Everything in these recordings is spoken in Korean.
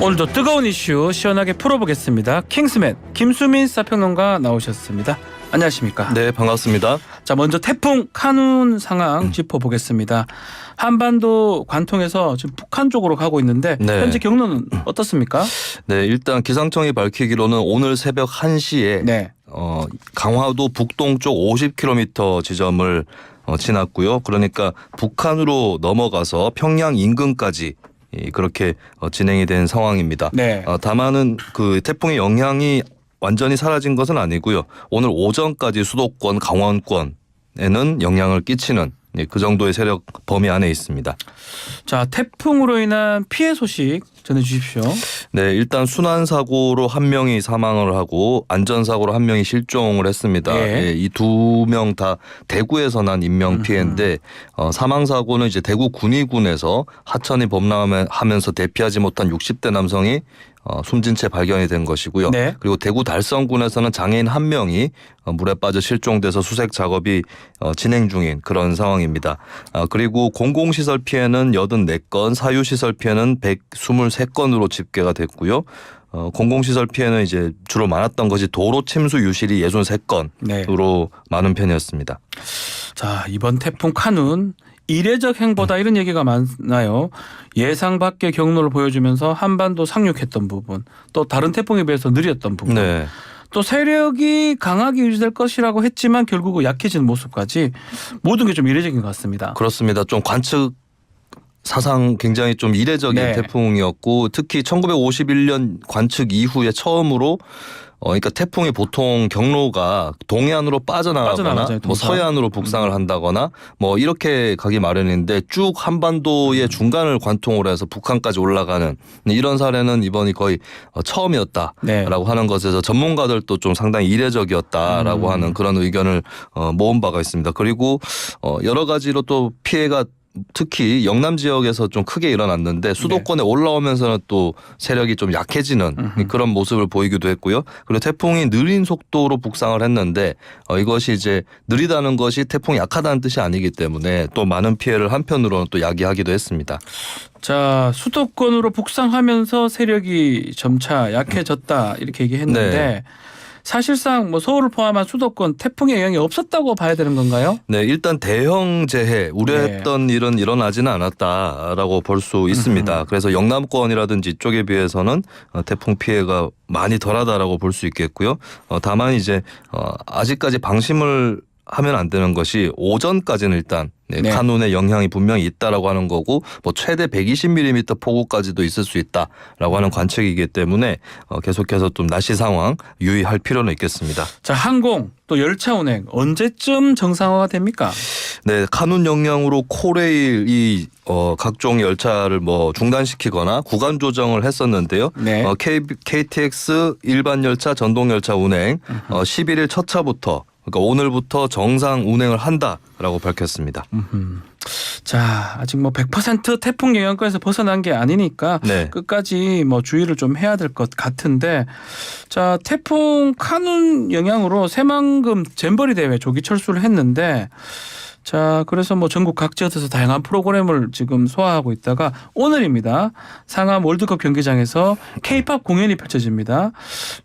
오늘도 뜨거운 이슈 시원하게 풀어보겠습니다. 킹스맨 김수민 시사평론가 나오셨습니다. 안녕하십니까? 네, 반갑습니다. 자, 먼저 태풍 카눈 상황 짚어보겠습니다. 한반도 관통해서 지금 북한 쪽으로 가고 있는데 네. 현재 경로는 어떻습니까? 네, 일단 기상청이 밝히기로는 오늘 새벽 1시에 네. 강화도 북동쪽 50km 지점을 지났고요. 그러니까 북한으로 넘어가서 평양 인근까지 그렇게 진행이 된 상황입니다. 네. 다만은 그 태풍의 영향이 완전히 사라진 것은 아니고요. 오늘 오전까지 수도권, 강원권에는 영향을 끼치는 그 정도의 세력 범위 안에 있습니다. 자, 태풍으로 인한 피해 소식 전해주십시오. 네, 일단 순환 사고로 한 명이 사망을 하고 안전 사고로 한 명이 실종을 했습니다. 예. 이 두 명 다 대구에서 난 인명 피해인데 사망 사고는 이제 대구 군위군에서 하천이 범람하면서 대피하지 못한 60대 남성이 숨진 채 발견이 된 것이고요. 네. 그리고 대구 달성군에서는 장애인 한 명이 물에 빠져 실종돼서 수색 작업이 진행 중인 그런 상황입니다. 그리고 공공시설 피해는 84건, 사유시설 피해는 123건으로 집계가 됐고요. 공공시설 피해는 이제 주로 많았던 것이 도로 침수 유실이 63건으로 네. 많은 편이었습니다. 자, 이번 태풍 카눈 이례적 행보다 이런 얘기가 많나요? 예상 밖의 경로를 보여주면서 한반도 상륙했던 부분, 또 다른 태풍에 비해서 느렸던 부분, 네. 또 세력이 강하게 유지될 것이라고 했지만 결국 약해지는 모습까지 모든 게 좀 이례적인 것 같습니다. 그렇습니다. 좀 관측 사상 굉장히 좀 이례적인 네. 태풍이었고 특히 1951년 관측 이후에 처음으로 그러니까 태풍이 보통 경로가 동해안으로 빠져나가거나 빠져나가죠, 뭐 서해안으로 북상을 한다거나 뭐 이렇게 가기 마련인데 쭉 한반도의 중간을 관통으로 해서 북한까지 올라가는 이런 사례는 이번이 거의 처음이었다라고 네. 하는 것에서 전문가들도 좀 상당히 이례적이었다라고 하는 그런 의견을 모은 바가 있습니다. 그리고 여러 가지로 또 피해가 특히 영남 지역에서 좀 크게 일어났는데 수도권에 올라오면서는 또 세력이 좀 약해지는 그런 모습을 보이기도 했고요. 그리고 태풍이 느린 속도로 북상을 했는데 이것이 이제 느리다는 것이 태풍이 약하다는 뜻이 아니기 때문에 또 많은 피해를 한편으로는 또 야기하기도 했습니다. 자, 수도권으로 북상하면서 세력이 점차 약해졌다 이렇게 얘기했는데 네. 사실상 뭐 서울을 포함한 수도권 태풍의 영향이 없었다고 봐야 되는 건가요? 네, 일단 대형 재해 우려했던 일은 일어나지는 않았다라고 볼 수 있습니다. 그래서 영남권이라든지 이쪽에 비해서는 태풍 피해가 많이 덜하다라고 볼 수 있겠고요. 다만 이제 아직까지 방심을 하면 안 되는 것이 오전까지는 일단 네. 카눈의 영향이 분명히 있다라고 하는 거고 뭐 최대 120mm 폭우까지도 있을 수 있다라고 하는 관측이기 때문에 계속해서 좀 날씨 상황 유의할 필요는 있겠습니다. 자, 항공 또 열차 운행 언제쯤 정상화가 됩니까? 네, 카눈 영향으로 코레일이 각종 열차를 뭐 중단시키거나 구간 조정을 했었는데요. 네. KTX 일반 열차 전동 열차 운행 11일 첫 차부터 그러니까 오늘부터 정상 운행을 한다라고 밝혔습니다. 자, 아직 뭐 100% 태풍 영향권에서 벗어난 게 아니니까 네. 끝까지 뭐 주의를 좀 해야 될 것 같은데, 자, 태풍 카눈 영향으로 새만금 잼버리 대회 조기 철수를 했는데, 자, 그래서 뭐 전국 각지에서 다양한 프로그램을 지금 소화하고 있다가 오늘입니다. 상암 월드컵 경기장에서 K-팝 공연이 펼쳐집니다.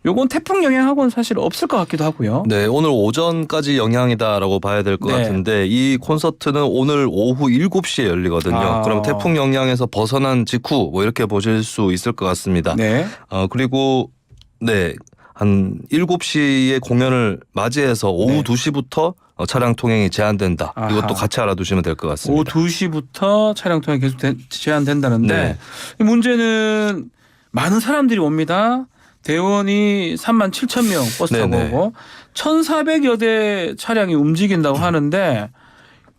요건 태풍 영향하고는 사실 없을 것 같기도 하고요. 네, 오늘 오전까지 영향이다라고 봐야 될 것 네. 같은데 이 콘서트는 오늘 오후 7시에 열리거든요. 그럼 태풍 영향에서 벗어난 직후 뭐 이렇게 보실 수 있을 것 같습니다. 네. 그리고 네, 한 7시에 공연을 맞이해서 오후 네. 2시부터 차량 통행이 제한된다. 아하. 이것도 같이 알아두시면 될 것 같습니다. 오후 2시부터 차량 통행 계속 제한된다는데 네. 이 문제는 많은 사람들이 옵니다. 대원이 37,000명 버스 타고 네네. 오고 1,400여 대 차량이 움직인다고 하는데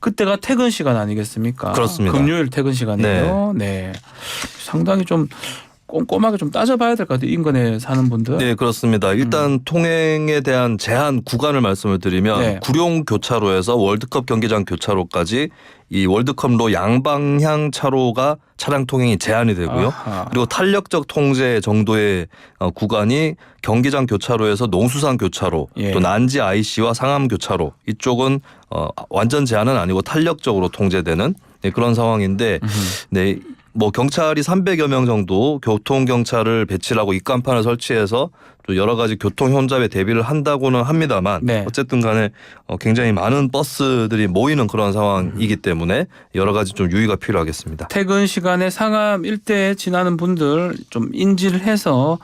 그때가 퇴근 시간 아니겠습니까? 그렇습니다. 금요일 퇴근 시간이에요. 네. 상당히 좀 꼼꼼하게 좀 따져봐야 될 것 같아요. 인근에 사는 분들. 네, 그렇습니다. 일단 통행에 대한 제한 구간을 말씀을 드리면 네. 구룡 교차로에서 월드컵 경기장 교차로까지 이 월드컵로 양방향 차로가 차량 통행이 제한이 되고요. 아하. 그리고 탄력적 통제 정도의 구간이 경기장 교차로에서 농수산 교차로, 예. 또 난지 IC와 상암 교차로 이쪽은 완전 제한은 아니고 탄력적으로 통제되는 그런 상황인데 네. 뭐 경찰이 300여 명 정도 교통 경찰을 배치를 하고 입간판을 설치해서 또 여러 가지 교통 혼잡에 대비를 한다고는 합니다만 네. 어쨌든 간에 굉장히 많은 버스들이 모이는 그런 상황이기 때문에 여러 가지 좀 유의가 필요하겠습니다. 퇴근 시간에 상암 일대에 지나는 분들 좀 인지를 해서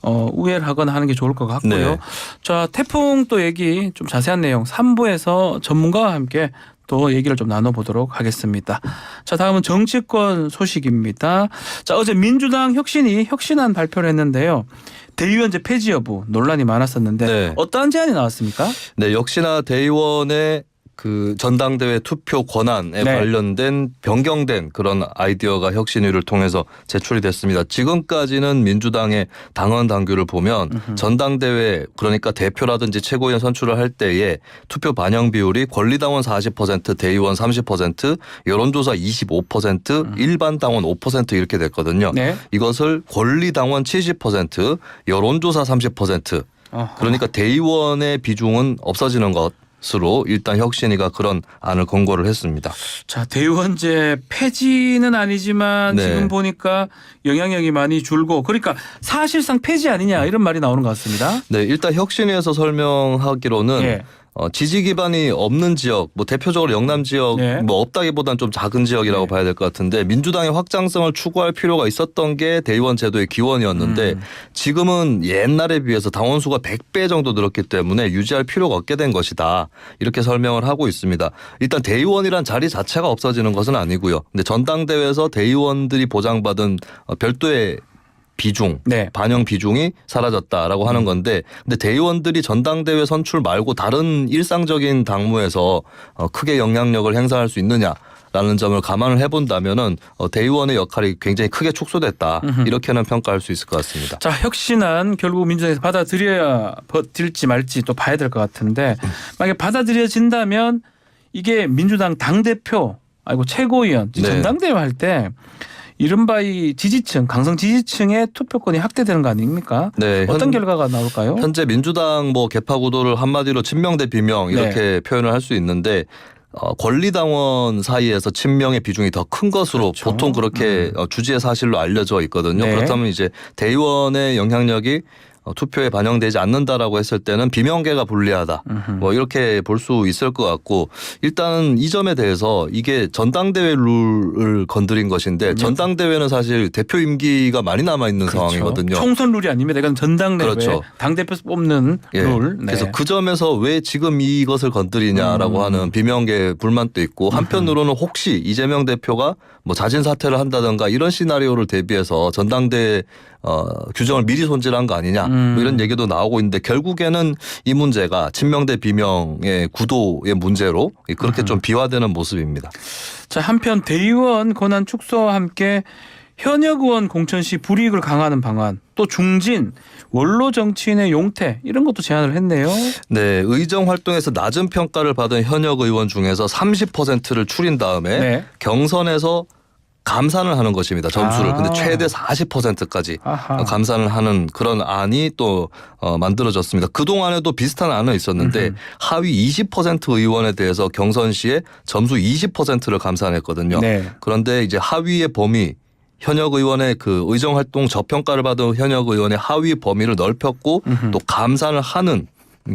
우회를 하거나 하는 게 좋을 것 같고요. 네. 자, 태풍 또 얘기 좀 자세한 내용 3부에서 전문가와 함께 또 얘기를 좀 나눠보도록 하겠습니다. 자, 다음은 정치권 소식입니다. 자, 어제 민주당 혁신이 혁신안 발표를 했는데요. 대의원제 폐지 여부 논란이 많았었는데 네. 어떠한 제안이 나왔습니까? 네, 역시나 대의원의 그 전당대회 투표 권한에 네. 관련된 변경된 그런 아이디어가 혁신위를 통해서 제출이 됐습니다. 지금까지는 민주당의 당원 당규를 보면 전당대회 그러니까 대표라든지 최고위원 선출을 할 때에 투표 반영 비율이 권리당원 40%, 대의원 30%, 여론조사 25%, 일반 당원 5% 이렇게 됐거든요. 네. 이것을 권리당원 70%, 여론조사 30%, 그러니까 대의원의 비중은 없어지는 것으로 일단 혁신위가 그런 안을 권고를 했습니다. 자, 대의원제 폐지는 아니지만 네. 지금 보니까 영향력이 많이 줄고 그러니까 사실상 폐지 아니냐 이런 말이 나오는 것 같습니다. 네, 일단 혁신위에서 설명하기로는 예. 지지 기반이 없는 지역, 뭐 대표적으로 영남 지역, 네. 뭐 없다기보다는 좀 작은 지역이라고 봐야 될 것 같은데 민주당의 확장성을 추구할 필요가 있었던 게 대의원 제도의 기원이었는데 지금은 옛날에 비해서 당원 수가 100배 정도 늘었기 때문에 유지할 필요가 없게 된 것이다. 이렇게 설명을 하고 있습니다. 일단 대의원이란 자리 자체가 없어지는 것은 아니고요. 근데 전당대회에서 대의원들이 보장받은 별도의 비중, 네. 반영 비중이 사라졌다라고 하는 건데 근데 대의원들이 전당대회 선출 말고 다른 일상적인 당무에서 크게 영향력을 행사할 수 있느냐라는 점을 감안을 해본다면은 대의원의 역할이 굉장히 크게 축소됐다. 이렇게는 평가할 수 있을 것 같습니다. 자, 혁신안 결국 민주당에서 받아들여야 버틸지 말지 또 봐야 될 것 같은데 만약에 받아들여진다면 이게 민주당 당대표 아이고 최고위원 네. 전당대회 할 때 이른바 이 지지층 강성 지지층의 투표권이 확대되는 거 아닙니까? 네, 어떤 결과가 나올까요? 현재 민주당 뭐 개파 구도를 한마디로 친명 대 비명 이렇게 네. 표현을 할 수 있는데 권리당원 사이에서 친명의 비중이 더 큰 것으로 그렇죠. 보통 그렇게 주지의 사실로 알려져 있거든요. 네. 그렇다면 이제 대의원의 영향력이 투표에 반영되지 않는다라고 했을 때는 비명계가 불리하다. 뭐 이렇게 볼 수 있을 것 같고 일단 이 점에 대해서 이게 전당대회 룰을 건드린 것인데 전당대회는 사실 대표 임기가 많이 남아 있는 상황이거든요. 총선 룰이 아닙니다. 이건 전당대회 그렇죠. 당대표 뽑는 예. 룰. 네. 그래서 그 점에서 왜 지금 이것을 건드리냐라고 하는 비명계 불만도 있고 한편으로는 혹시 이재명 대표가 뭐 자진 사퇴를 한다든가 이런 시나리오를 대비해서 전당대회 규정을 미리 손질한 거 아니냐 뭐 이런 얘기도 나오고 있는데 결국에는 이 문제가 친명 대 비명의 구도의 문제로 그렇게 좀 비화되는 모습입니다. 자, 한편 대의원 권한 축소와 함께 현역 의원 공천 시 불이익을 강화하는 방안 또 중진 원로 정치인의 용퇴 이런 것도 제안을 했네요. 네, 의정 활동에서 낮은 평가를 받은 현역 의원 중에서 30%를 추린 다음에 네. 경선에서 감산을 하는 것입니다. 점수를. 아. 근데 최대 40%까지 아하. 감산을 하는 그런 안이 또 만들어졌습니다. 그동안에도 비슷한 안은 있었는데 하위 20% 의원에 대해서 경선 시에 점수 20%를 감산했거든요. 네. 그런데 이제 하위의 범위 현역 의원의 그 의정 활동 저평가를 받은 현역 의원의 하위 범위를 넓혔고 또 감산을 하는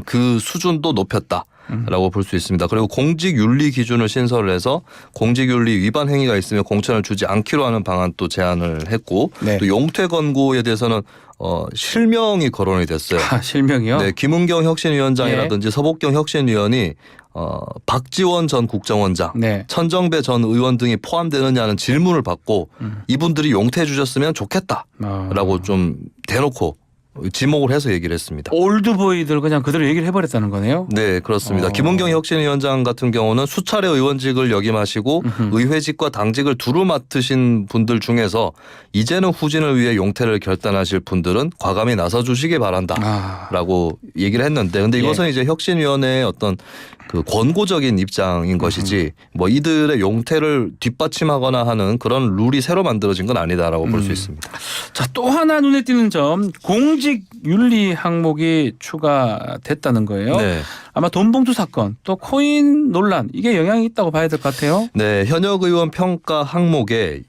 그 수준도 높였다. 라고 볼 수 있습니다. 그리고 공직윤리 기준을 신설을 해서 공직윤리 위반 행위가 있으면 공천을 주지 않기로 하는 방안도 제안을 했고 네. 또 용퇴 권고에 대해서는 실명이 거론이 됐어요. 아, 실명이요? 네, 김은경 혁신위원장이라든지 서복경 혁신위원이 박지원 전 국정원장, 네. 천정배 전 의원 등이 포함되느냐는 질문을 받고 이분들이 용퇴해 주셨으면 좋겠다라고 좀 대놓고 지목을 해서 얘기를 했습니다. 올드보이들 그냥 그대로 얘기를 해버렸다는 거네요. 네, 그렇습니다. 김은경 혁신위원장 같은 경우는 수차례 의원직을 역임하시고 의회직과 당직을 두루 맡으신 분들 중에서 이제는 후진을 위해 용퇴를 결단하실 분들은 과감히 나서주시기 바란다라고 얘기를 했는데 근데 이것은 이제 혁신위원회의 어떤 그 권고적인 입장인 것이지 뭐 이들의 용퇴를 뒷받침하거나 하는 그런 룰이 새로 만들어진 건 아니다라고 볼 수 있습니다. 자, 또 하나 눈에 띄는 점 공직 윤리 항목이 추가됐다는 거예요. 네. 아마 돈봉투 사건 또 코인 논란 이게 영향이 있다고 봐야 될 것 같아요. 네, 현역 의원 평가 항목에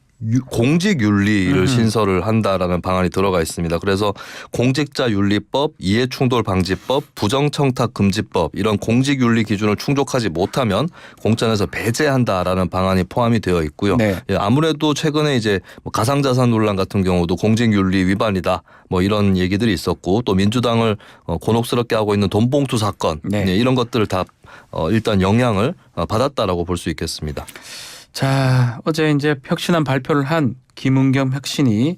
공직윤리를 신설을 한다라는 방안이 들어가 있습니다. 그래서 공직자윤리법, 이해충돌방지법, 부정청탁금지법 이런 공직윤리 기준을 충족하지 못하면 공천에서 배제한다라는 방안이 포함이 되어 있고요. 네. 예, 아무래도 최근에 이제 뭐 가상자산 논란 같은 경우도 공직윤리 위반이다 뭐 이런 얘기들이 있었고 또 민주당을 곤혹스럽게 하고 있는 돈봉투 사건 네. 예, 이런 것들을 다 일단 영향을 받았다라고 볼 수 있겠습니다. 자, 어제 이제 혁신안 발표를 한 김은겸 혁신이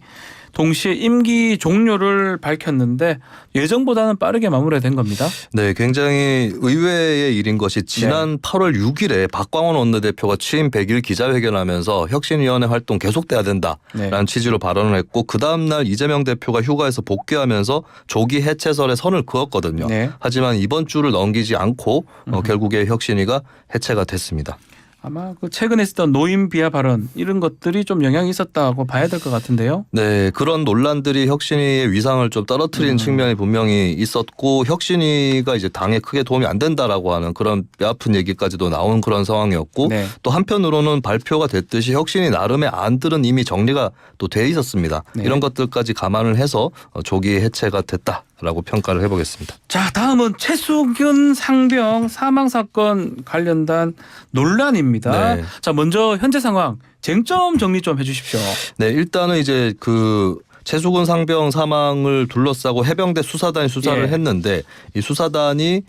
동시에 임기 종료를 밝혔는데 예정보다는 빠르게 마무리된 겁니다. 네, 굉장히 의외의 일인 것이 지난 8월 6일에 박광원 원내대표가 취임 100일 기자회견하면서 혁신위원회 활동 계속돼야 된다라는 취지로 발언을 했고 그 다음날 이재명 대표가 휴가에서 복귀하면서 조기 해체설에 선을 그었거든요. 네. 하지만 이번 주를 넘기지 않고 결국에 혁신위가 해체가 됐습니다. 아마 그 최근에 있었던 노인 비하 발언 이런 것들이 좀 영향이 있었다고 봐야 될 것 같은데요. 네, 그런 논란들이 혁신위의 위상을 좀 떨어뜨린 측면이 분명히 있었고 혁신위가 이제 당에 크게 도움이 안 된다라고 하는 그런 뼈아픈 얘기까지도 나온 그런 상황이었고 네. 또 한편으로는 발표가 됐듯이 혁신위 나름의 안들은 이미 정리가 또 돼 있었습니다. 네. 이런 것들까지 감안을 해서 조기 해체가 됐다라고 평가를 해보겠습니다. 자, 다음은 최수근 상병 사망 사건 관련된 논란입니다. 네. 자, 먼저 현재 상황 쟁점 정리 좀 해주십시오. 네, 일단은 이제 그 최수근 상병 사망을 둘러싸고 해병대 수사단이 수사를 예. 했는데 이 수사단이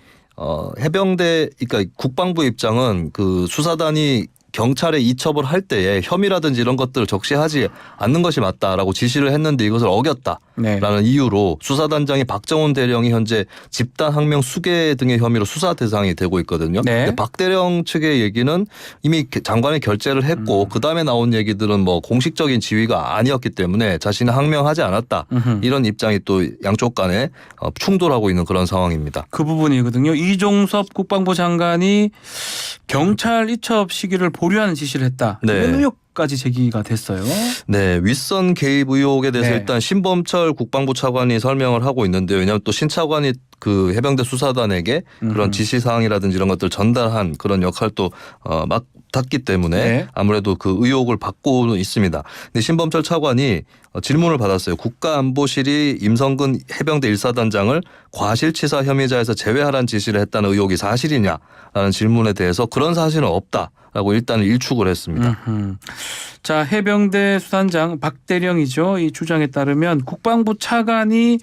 해병대 그러니까 국방부 입장은 그 수사단이 경찰에 이첩을 할 때에 혐의라든지 이런 것들을 적시하지 않는 것이 맞다라고 지시를 했는데 이것을 어겼다라는 네. 이유로 수사단장이 박정훈 대령이 현재 집단 항명 수괴 등의 혐의로 수사 대상이 되고 있거든요. 네. 근데 박 대령 측의 얘기는 이미 장관이 결재를 했고 그다음에 나온 얘기들은 뭐 공식적인 지위가 아니었기 때문에 자신은 항명하지 않았다. 이런 입장이 또 양쪽 간에 충돌하고 있는 그런 상황입니다. 그 부분이거든요. 이종섭 국방부 장관이 경찰 이첩 시기를 보류하는 지시를 했다. 네. 이런 의혹까지 제기가 됐어요. 네, 윗선 개입 의혹에 대해서 네. 일단 신범철 국방부 차관이 설명을 하고 있는데 왜냐하면 또 신 차관이 그 해병대 수사단에게 그런 지시 사항이라든지 이런 것들 전달한 그런 역할도 맡았기 때문에 네. 아무래도 그 의혹을 받고는 있습니다. 근데 신범철 차관이 질문을 받았어요. 국가안보실이 임성근 해병대 1사단장을 과실치사 혐의자에서 제외하라는 지시를 했다는 의혹이 사실이냐라는 질문에 대해서 그런 사실은 없다라고 일단 일축을 했습니다. 자, 해병대 수단장 박대령이죠. 이 주장에 따르면 국방부 차관이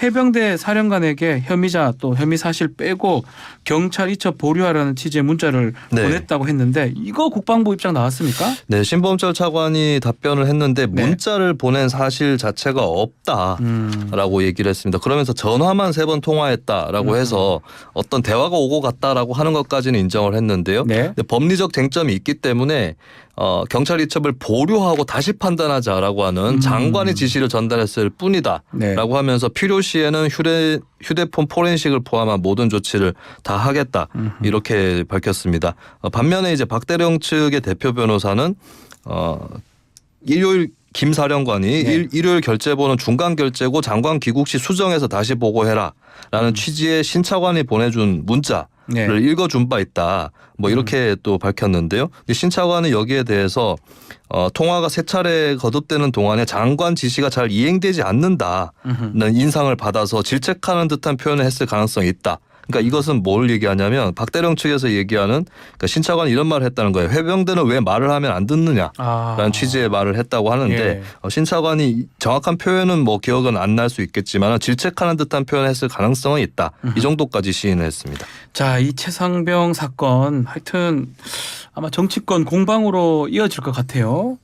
해병대 사령관에게 혐의자 또 혐의 사실 빼고 경찰 이첩 보류하라는 취지의 문자를 네. 보냈다고 했는데 이거 국방부 입장 나왔습니까? 네, 신범철 차관이 답변을 했는데 네. 문자를 보낸 사실 자체가 없다라고 얘기를 했습니다. 그러면서 전화만 3번 통화했다라고 해서 어떤 대화가 오고 갔다라고 하는 것까지는 인정을 했는데요. 네. 근데 법리적 쟁점이 있기 때문에 경찰 이첩을 보류하고 다시 판단하자라고 하는 장관의 지시를 전달했을 뿐이다라고 네. 하면서 필요시에는 휴대폰 포렌식을 포함한 모든 조치를 다 하겠다 이렇게 밝혔습니다. 반면에 이제 박대령 측의 대표 변호사는 일요일 김 사령관이 네. 일요일 결재본은 중간 결재고 장관 귀국 시 수정해서 다시 보고해라라는 취지의 신 차관이 보내준 문자 네. 를 읽어준 바 있다. 뭐 이렇게 또 밝혔는데요. 신 차관은 여기에 대해서 통화가 3차례 거듭되는 동안에 장관 지시가 잘 이행되지 않는다는 인상을 받아서 질책하는 듯한 표현을 했을 가능성이 있다. 그러니까 이것은 뭘 얘기하냐면 박대령 측에서 얘기하는 그러니까 신 차관이 이런 말을 했다는 거예요. 해병대는 왜 말을 하면 안 듣느냐라는 취지의 말을 했다고 하는데 예. 신 차관이 정확한 표현은 뭐 기억은 안 날 수 있겠지만 질책하는 듯한 표현을 했을 가능성은 있다. 이 정도까지 시인을 했습니다. 자, 이 최상병 사건 하여튼 아마 정치권 공방으로 이어질 것 같아요.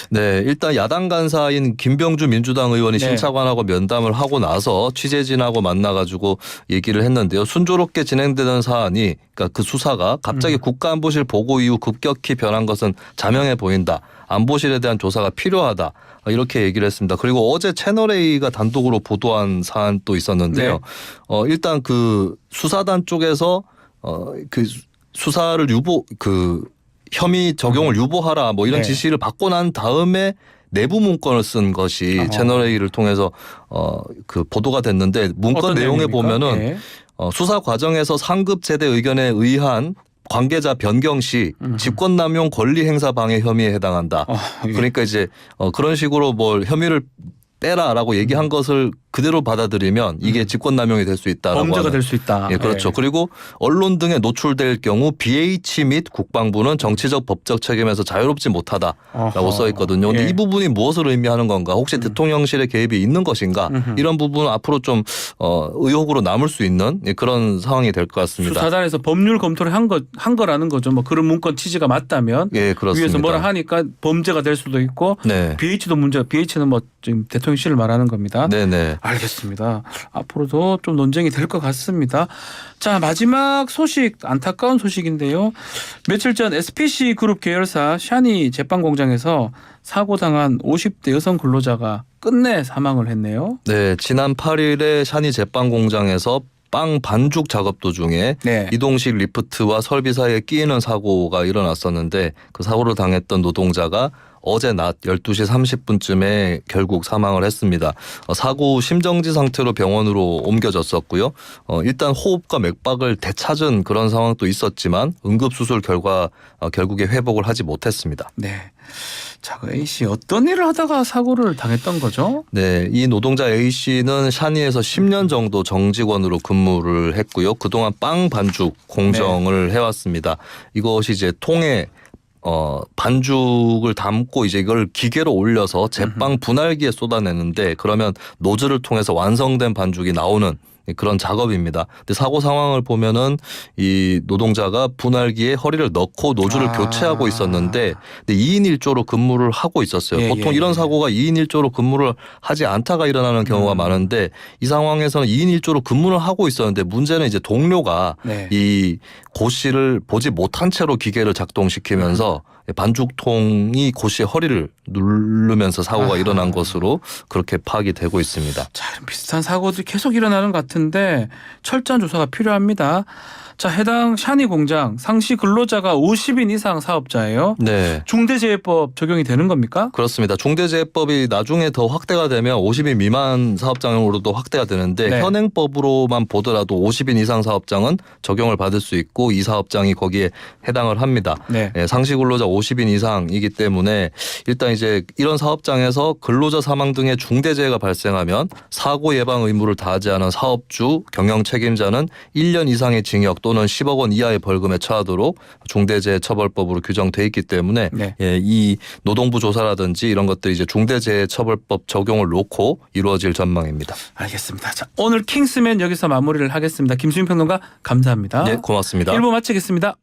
네, 일단 야당 간사인 김병주 민주당 의원이 네. 신 차관하고 면담을 하고 나서 취재진하고 만나가지고 얘기를 했는데요. 순조롭게 진행되던 사안이 그러니까 그 수사가 갑자기 국가안보실 보고 이후 급격히 변한 것은 자명해 보인다. 안보실에 대한 조사가 필요하다. 이렇게 얘기를 했습니다. 그리고 어제 채널A가 단독으로 보도한 사안도 있었는데요. 일단 그 수사단 쪽에서 그 수사를 혐의 적용을 유보하라 뭐 이런 네. 지시를 받고 난 다음에 내부 문건을 쓴 것이 채널A를 통해서 그 보도가 됐는데 문건 내용에 내용입니까? 보면은 네. 수사 과정에서 상급 제대 의견에 의한 관계자 변경 시 직권남용 권리행사 방해 혐의에 해당한다. 예. 그러니까 이제 그런 식으로 뭘 혐의를 빼라라고 얘기한 것을 그대로 받아들이면 이게 직권남용이 될 수 있다라고 범죄가 하는. 될 수 있다. 예, 그렇죠. 예. 그리고 언론 등에 노출될 경우 BH 및 국방부는 정치적 법적 책임에서 자유롭지 못하다라고 어허. 써 있거든요. 근데 예. 이 부분이 무엇을 의미하는 건가? 혹시 대통령실의 개입이 있는 것인가? 이런 부분은 앞으로 좀 의혹으로 남을 수 있는 그런 상황이 될 것 같습니다. 수사단에서 법률 검토를 한 거라는 거죠. 뭐 그런 문건 취지가 맞다면 예, 그렇습니다. 위에서 뭐라 하니까 범죄가 될 수도 있고 네. BH도 문제가 BH는 뭐 지금 대통령실을 말하는 겁니다. 네네. 알겠습니다. 앞으로도 좀 논쟁이 될 것 같습니다. 자, 마지막 소식, 안타까운 소식인데요. 며칠 전 SPC 그룹 계열사 샤니 제빵공장에서 사고당한 50대 여성 근로자가 끝내 사망을 했네요. 네, 지난 8일에 샤니 제빵 공장에서 빵 반죽 작업 도중에 네. 이동식 리프트와 설비 사이에 끼이는 사고가 일어났었는데 그 사고를 당했던 노동자가 어제 낮 12시 30분쯤에 결국 사망을 했습니다. 사고 후 심정지 상태로 병원으로 옮겨졌었고요. 일단 호흡과 맥박을 되찾은 그런 상황도 있었지만 응급수술 결과 결국에 회복을 하지 못했습니다. 네. 자, 그 A씨 어떤 일을 하다가 사고를 당했던 거죠? 네, 이 노동자 A씨는 샤니에서 10년 정도 정직원으로 근무를 했고요. 그동안 빵 반죽 공정을 해왔습니다. 이것이 이제 통에 반죽을 담고 이제 이걸 기계로 올려서 제빵 분할기에 쏟아내는데 그러면 노즐을 통해서 완성된 반죽이 나오는 그런 작업입니다. 근데 사고 상황을 보면은 이 노동자가 분할기에 허리를 넣고 노즐을 교체하고 있었는데 근데 2인 1조로 근무를 하고 있었어요. 예, 보통 예, 이런 예. 사고가 2인 1조로 근무를 하지 않다가 일어나는 경우가 많은데 이 상황에서는 2인 1조로 근무를 하고 있었는데 문제는 이제 동료가 네. 이 고 씨를 보지 못한 채로 기계를 작동시키면서 반죽통이 고 씨의 허리를 누르면서 사고가 일어난 것으로 그렇게 파악이 되고 있습니다. 자, 이런 비슷한 사고들이 계속 일어나는 것 같은데 철저한 조사가 필요합니다. 자, 해당 샤니 공장 상시 근로자가 50인 이상 사업자예요. 네. 중대재해법 적용이 되는 겁니까? 그렇습니다. 중대재해법이 나중에 더 확대가 되면 50인 미만 사업장으로도 확대가 되는데 네. 현행법으로만 보더라도 50인 이상 사업장은 적용을 받을 수 있고 이 사업장이 거기에 해당을 합니다. 네. 상시 근로자 50인 이상이기 때문에 일단 이제 이런 사업장에서 근로자 사망 등의 중대재해가 발생하면 사고 예방 의무를 다하지 않은 사업주, 경영 책임자는 1년 이상의 징역 또는 10억 원 이하의 벌금에 처하도록 중대재해처벌법으로 규정돼 있기 때문에 네. 이 노동부 조사라든지 이런 것들이 이제 중대재해처벌법 적용을 놓고 이루어질 전망입니다. 알겠습니다. 자, 오늘 킹스맨 여기서 마무리를 하겠습니다. 김수민 평론가 감사합니다. 네, 고맙습니다. 1부 마치겠습니다.